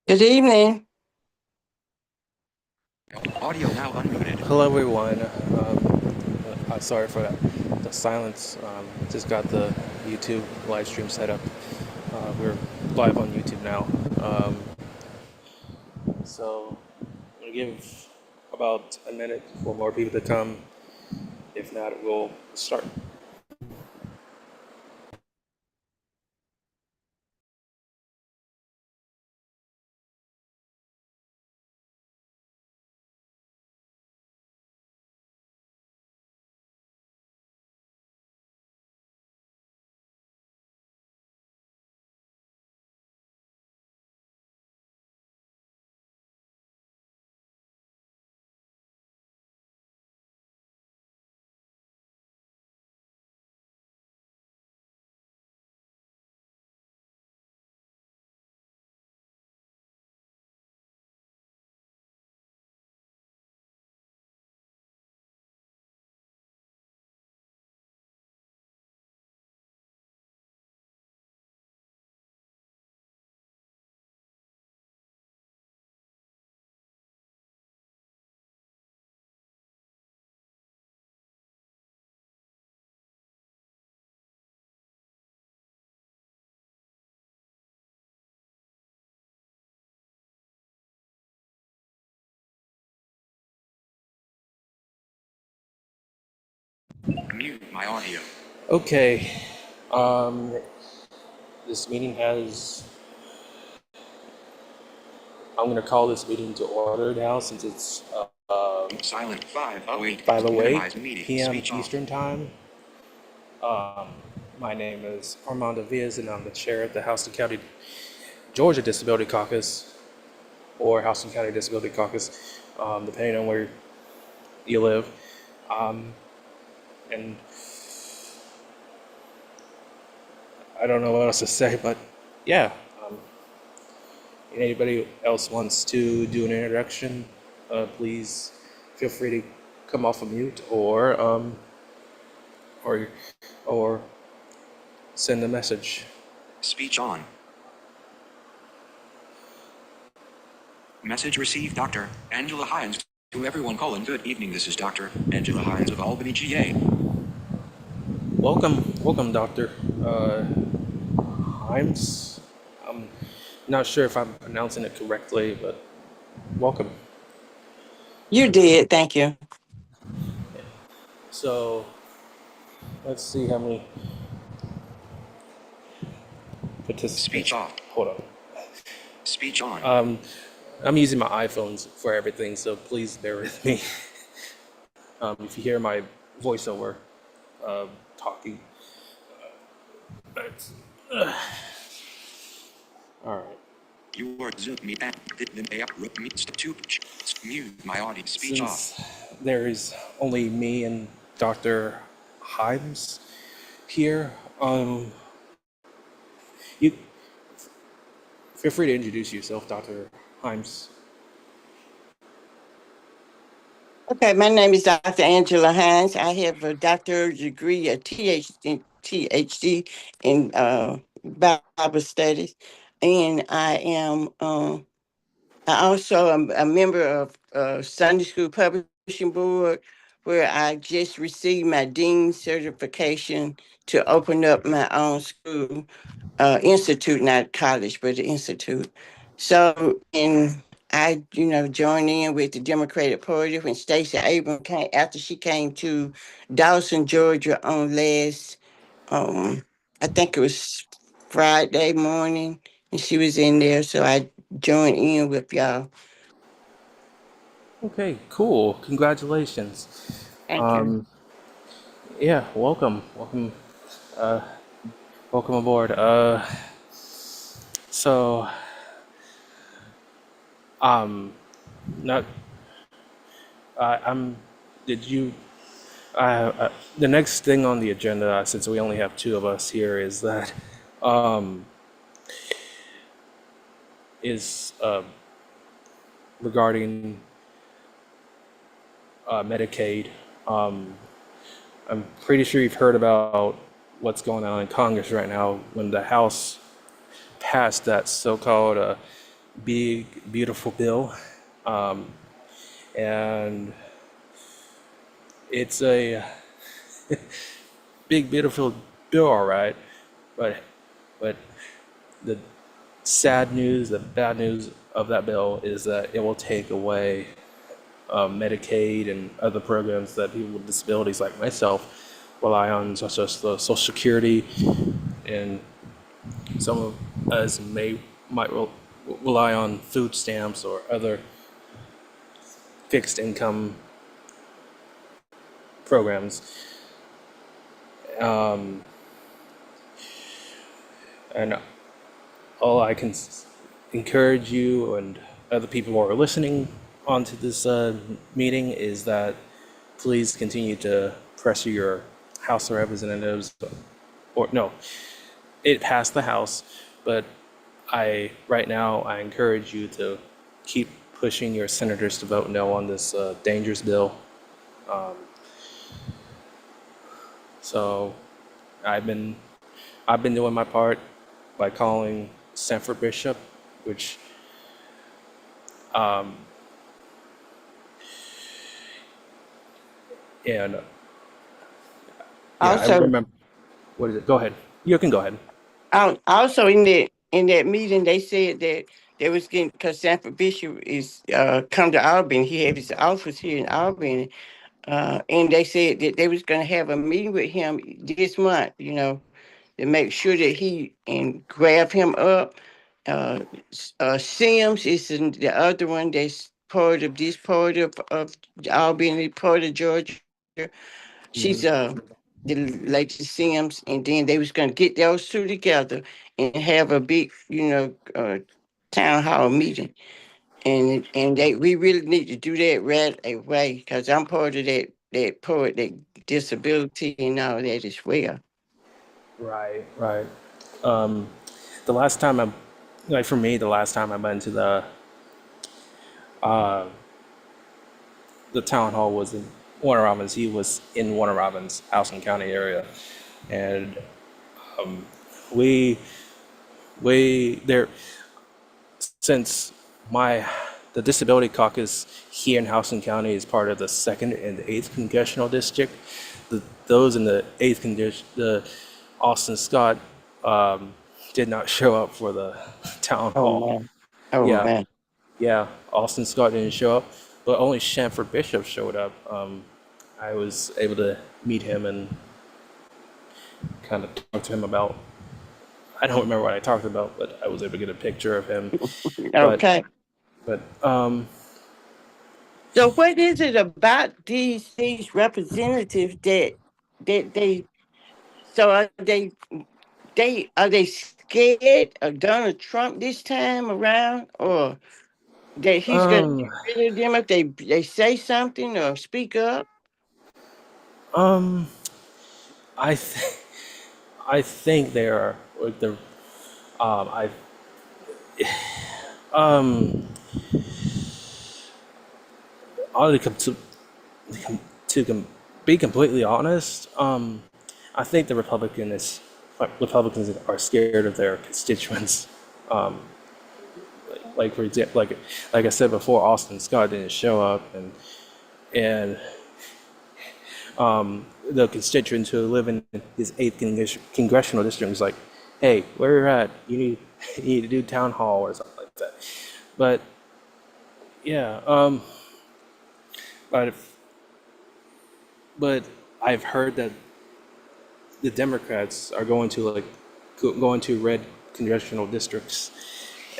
Good evening. Audio now unmuted. Hello, everyone. Sorry for the silence. Just got the YouTube live stream set up. We're live on YouTube now. So I'm gonna give about a minute for more people to come. If not, we'll start. Mute my audio. Okay. Um, this meeting has. I'm gonna call this meeting to order now since it's Silent 508. 5:08 Minimize meeting. p.m. Speech off. Eastern Time. Um, my name is Armando Vias, and I'm the chair of the House and County Georgia Disability Caucus, or Houston County Disability Caucus, depending on where you live. Um, and I don't know what else to say, but yeah. Anybody else wants to do an introduction, please feel free to come off of mute or or send a message. Speech on. Message received, Dr. Angela Hines. To everyone calling, good evening. This is Dr. Angela Hines of Albany, GA. Welcome, Doctor Himes. I'm not sure if I'm pronouncing it correctly, but welcome. You did. Thank you. So let's see how many Speech participants. off. Hold on. Speech on. I'm using my iPhones for everything, so please bear with me. If you hear my voiceover talking, that's, all right. You are Zoom me at to mute my audio. Speech off. Since there is only me and Dr. Himes here, you feel free to introduce yourself, Dr. Himes. Okay, my name is Dr. Angela Hines. I have a doctorate degree, a THD in Bible studies, and I also am a member of Sunday School Publishing Board, where I just received my dean certification to open up my own school. Institute, not college, but the institute. So, and I, joined in with the Democratic Party when Stacey Abrams came after she came to Dawson, Georgia on last, um, I think it was Friday morning, and she was in there. So I joined in with y'all. Okay, cool. Congratulations. Thank you. Um, yeah, welcome, uh, welcome aboard. So, um, not, I'm. Did you? The next thing on the agenda, since we only have two of us here, is that um, is regarding Medicaid. Um, I'm pretty sure you've heard about what's going on in Congress right now when the House passed that so-called big, beautiful bill, um, and it's a big, beautiful bill, all right. But but the sad news, the bad news of that bill is that it will take away Medicaid and other programs that people with disabilities like myself rely on, such as the Social Security, and some of us might rely on food stamps or other fixed income programs. Um, and all I can encourage you and other people who are listening onto this meeting is that please continue to pressure your House of Representatives, or no, it passed the House, but right now I encourage you to keep pushing your senators to vote no on this dangerous bill. Um, so I've been I've been doing my part by calling Sanford Bishop, which um, and yeah, I Also, remember. What is it? Go ahead. You can go ahead. also in that meeting, they said that they was getting, because Sanford Bishop is come to Albany. He had his office here in Albany, and they said that they was going to have a meeting with him this month. To make sure that he and grab him up. Uh, Sims is the other one that's part of this part of Albany, part of Georgia. She's the lady Sims, and then they was gonna get those two together and have a big, town hall meeting. And we really need to do that right away because I'm part of that part, that disability and all that as well. Right, right. Um, the last time I, like for me, the last time I went to the town hall was in Warner Robins. He was in Warner Robins, Houston County area, and we we there since my the disability caucus here in Houston County is part of the second and the eighth congressional district. Those in the eighth the Austin Scott did not show up for the town Oh hall. man. Oh Yeah, man. yeah. Austin Scott didn't show up, but only Shanford Bishop showed up. I was able to meet him and kind of talk to him about. I don't remember what I talked about, but I was able to get a picture of him. But Okay. but So what is it about these representatives that they scared of Donald Trump this time around, or that he's gonna um get rid of them if they say something or speak up? um I th- I think they are like the I um I'll come to be completely honest. I think the Republicans are scared of their constituents. Um, like for example, like I said before, Austin Scott didn't show up, and the constituents who live in his eighth congressional district was like, "Hey, where you're at, you need you need to do town hall or something like that." But yeah, but but I've heard that the Democrats are going to going to red congressional districts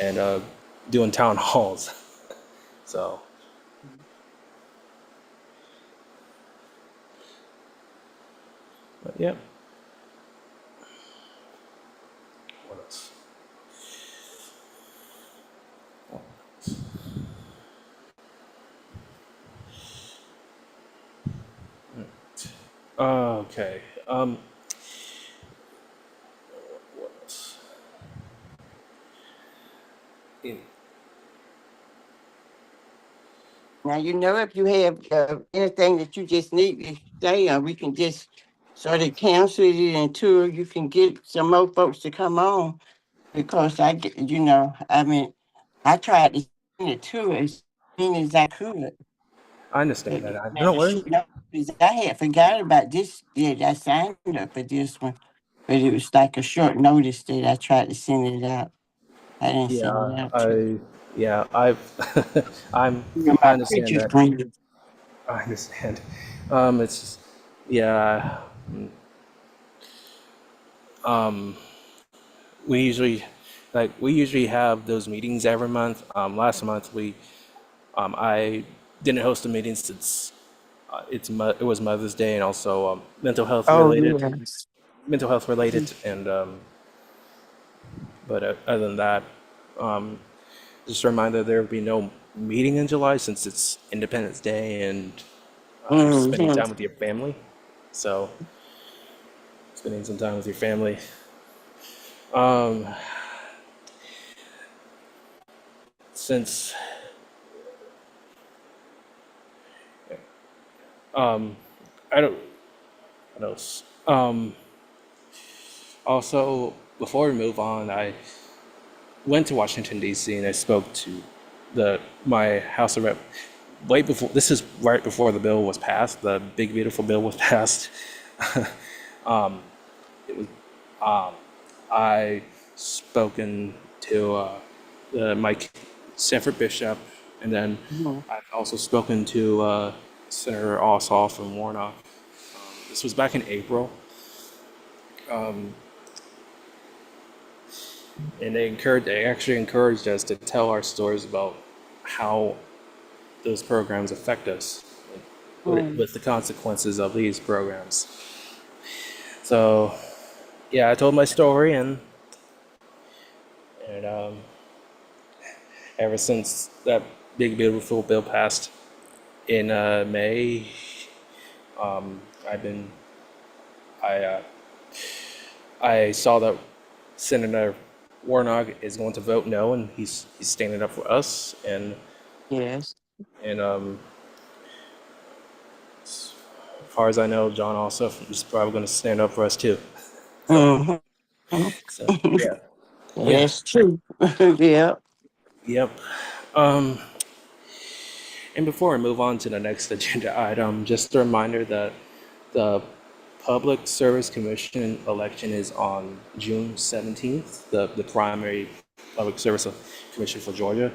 and doing town halls. So but yeah. What else? Okay. What else? In- Now if you have anything that you just need to say, we can just sort of cancel it until you can get some more folks to come on because I mean, I tried to send it to her as soon as I could. I understand But that. man, Don't the worry. short notice, I had forgot about this. Yeah, I signed up for this one, but it was like a short notice that I tried to send it out. I didn't send it Yeah, out to I've, I'm, you. I My understand preacher that. friend. I understand. It's just, yeah. Um, we usually, we usually have those meetings every month. Last month I didn't host a meeting since it was Mother's Day and also Oh yes. mental health related, and but other than that, um, just a reminder there will be no meeting in July since it's Independence Day and spending Mm-hmm. time with your family. So spending some time with your family. Um, since I don't, what else? Also, before we move on, I went to Washington D.C. and I spoke to my House of Rep. Way before this is right before the bill was passed. The big beautiful bill was passed. It was I spoken to Mike Sanford Bishop, and then Mm-hmm. I've also spoken to Senator Ossoff and Warnock. This was back in April, and they actually encouraged us to tell our stories about how those programs affect us, with the consequences of these programs. So, yeah, I told my story, and ever since that big beautiful bill passed in May, I've been I I saw that Senator Warnock is going to vote no, and he's standing up for us, Yes. and as far as I know, John also is probably going to stand up for us too. So, Mm-hmm. so yeah, yeah, That's true. Yeah. yep. Um, and before I move on to the next agenda item, just a reminder that the Public Service Commission election is on June 17th. The primary Public Service Commission for Georgia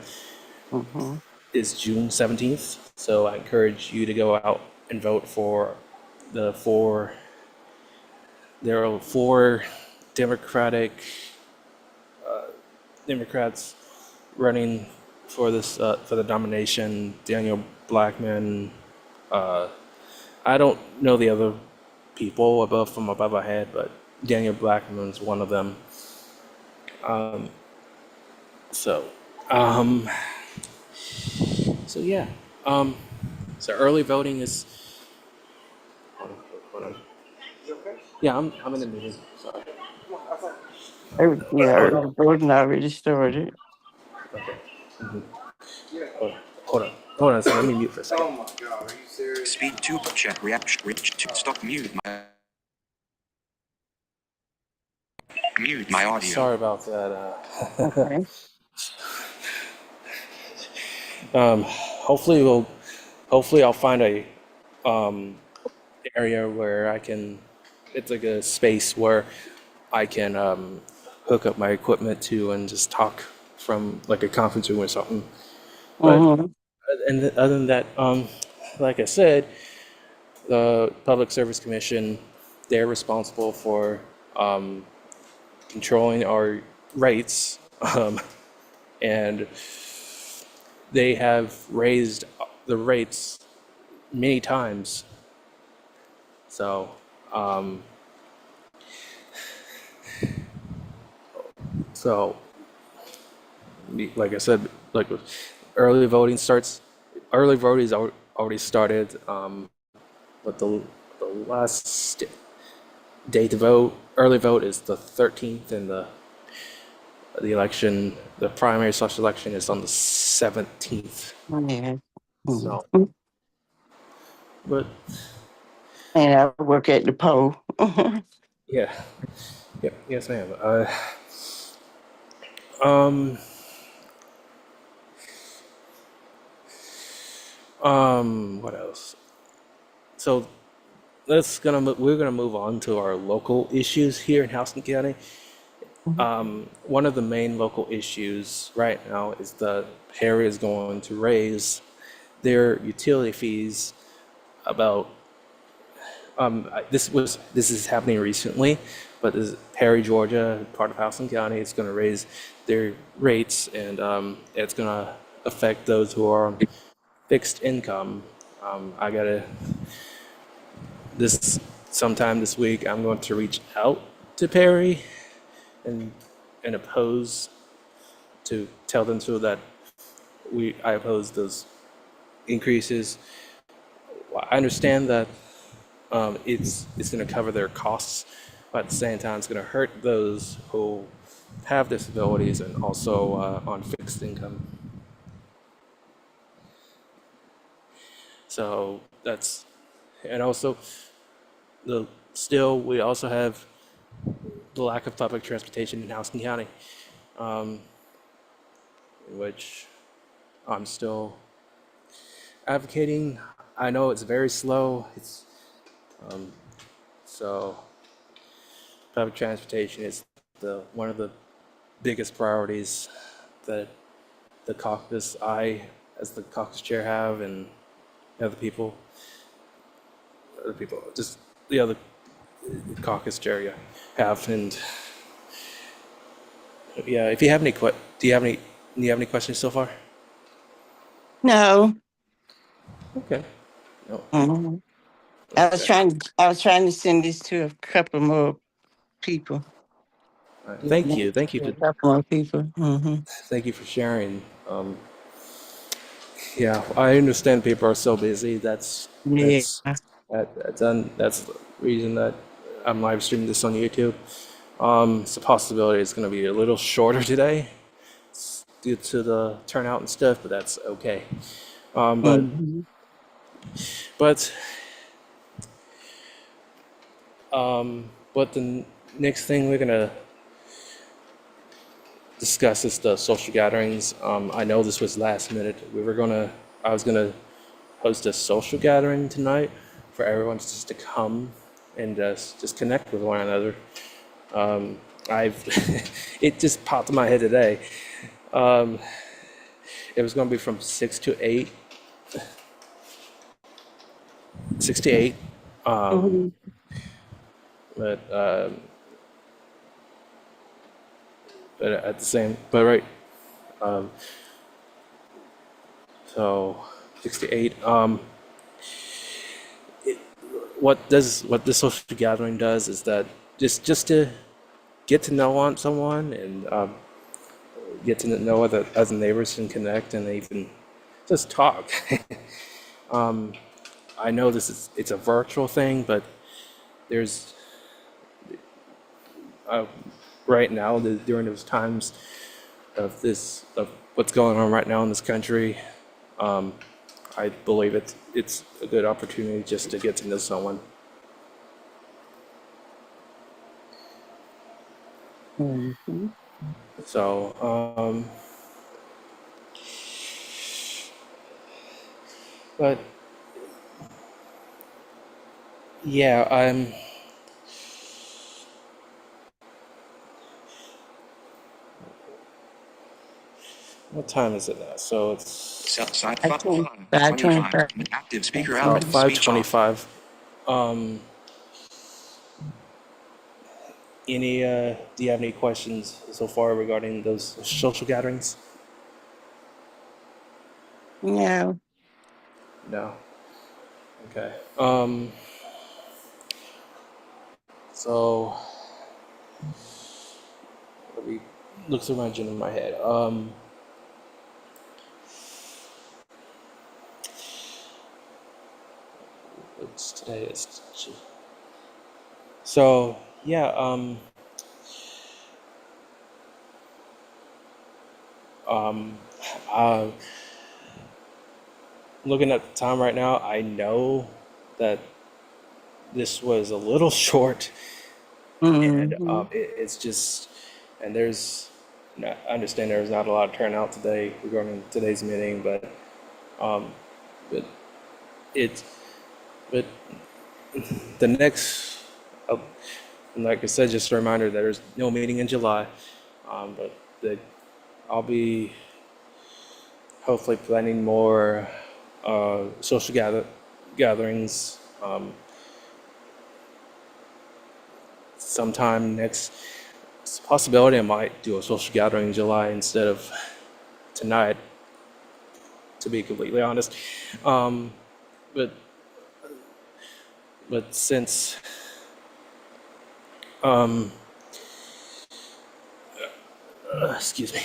Mm-hmm. is June 17th. So I encourage you to go out and vote for the four. There are four Democratic Democrats running for this for the nomination. Daniel Blackman. I don't know the other people above my head, but Daniel Blackman's one of them. So, um, so yeah. Um, so early voting is. Hold on, hold on. Yeah, I'm in the meeting. Sorry. Yeah, Hold on. the voting already started. Okay. Hold on. Hold on a second. Let me mute for a second. Speed 2 check reaction reach to stop mute my audio. Sorry about that. Okay. Hopefully we'll. Hopefully I'll find a area where I can. It's like a space where I can hook up my equipment to and just talk from like a conference room or something. But Mm-hmm. other than that, like I said, the Public Service Commission, they're responsible for controlling our rates, and they have raised the rates many times. So, so like I said, like early voting starts. Early voting is already started, but the last day to vote, early vote is the 13th, and the election, the primary slash election is on the 17th. Yeah. So, Mm-hmm. but And I work at the poll. yeah, yeah, yes, ma'am. Um, What else? So we're gonna move on to our local issues here in Houston County. One of the main local issues right now is that Perry is going to raise their utility fees about this is happening recently, but this is Perry, Georgia, part of Houston County. It's going to raise their rates, and it's going to affect those who are on fixed income. I gotta this sometime this week. I'm going to reach out to Perry and oppose to tell them so that I oppose those increases. I understand that it's going to cover their costs, but at the same time, it's going to hurt those who have disabilities and also on fixed income. So that's, and also the still we also have the lack of public transportation in Houston County, which I'm still advocating. I know it's very slow. It's so public transportation is the one of the biggest priorities that the caucus, as the caucus chair, have, and other people, just the other caucus chair, yeah, have. And yeah, if you have any, do you have any questions so far? No. Okay. No. Mhm. Okay. I was trying to send this to a couple more people. All right. Yeah, Thank you a for couple more people. thank you for sharing. Yeah, I understand people are so busy. Yeah. That's the reason that I'm live streaming this on YouTube. It's a possibility it's going to be a little shorter today due to the turnout and stuff, but that's okay. Um, but Mhm. but but the next thing we're gonna discuss is the social gatherings. I know this was last minute. I was gonna host a social gathering tonight for everyone just to come and just connect with one another. I've it just popped in my head today. It was going to be from 6 to 8, Mhm. but at the same, but right, so 6 to 8. What this social gathering does is that just to get to know on someone and get to know other neighbors and connect and even just talk. I know it's a virtual thing, but there's right now during those times of what's going on right now in this country, I believe it's a good opportunity just to get to know someone. Mhm. So, but yeah, what time is it now? So it's Side I 5, think 25. 525. Active speaker out. Speech off. 5:25. Um, do you have any questions so far regarding those social gatherings? No. No. Okay. So let me look through my agenda in my head. It's today is so yeah. Uh, Looking at the time right now, I know that this was a little short, and Mhm. it's just, and I understand there's not a lot of turnout today regarding today's meeting, but but it's but the next, uh, like I said, just a reminder that there's no meeting in July, but that I'll be hopefully planning more social gatherings sometime next. It's a possibility I might do a social gathering in July instead of tonight, to be completely honest. Um, but since um, excuse me,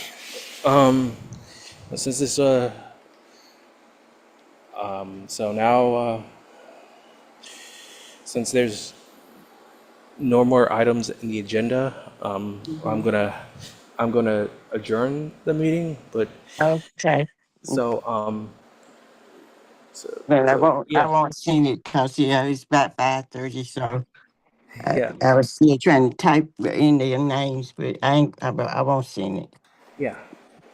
um, since this so now since there's no more items in the agenda, Mhm. I'm gonna adjourn the meeting. But Okay. so Well, I yeah, won't sing it because it's about 5:30, so yeah, I was still trying to type in their names, but I won't sing it. yeah,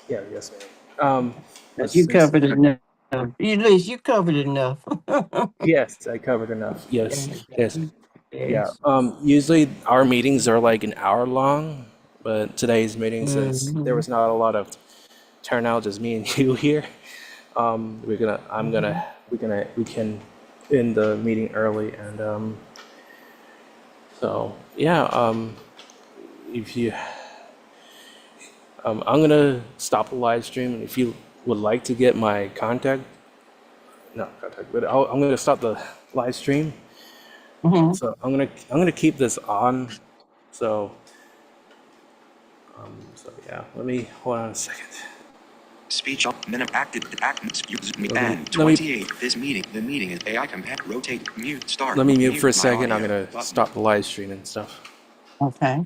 yeah, yes, ma'am. But But you since covered enough. At least you covered enough. yes, I covered enough. Yes, yes, yeah. Yes. Usually our meetings are like an hour long, but today's meeting, since there Mm-hmm. was not a lot of turnout, just me and you here, Mm-hmm. we can end the meeting early. And so yeah, if you I'm gonna stop the live stream. If you would like to get my contact, not contact, but I'm gonna stop the live stream. Mm-hmm. So I'm gonna keep this on. So yeah, let me hold on a second. Speech on minute acted excuse me and Let me 28. This meeting the meeting is AI compare rotate mute start let me mute for mute a my second. I'm audio gonna button. stop the live stream and stuff. Okay.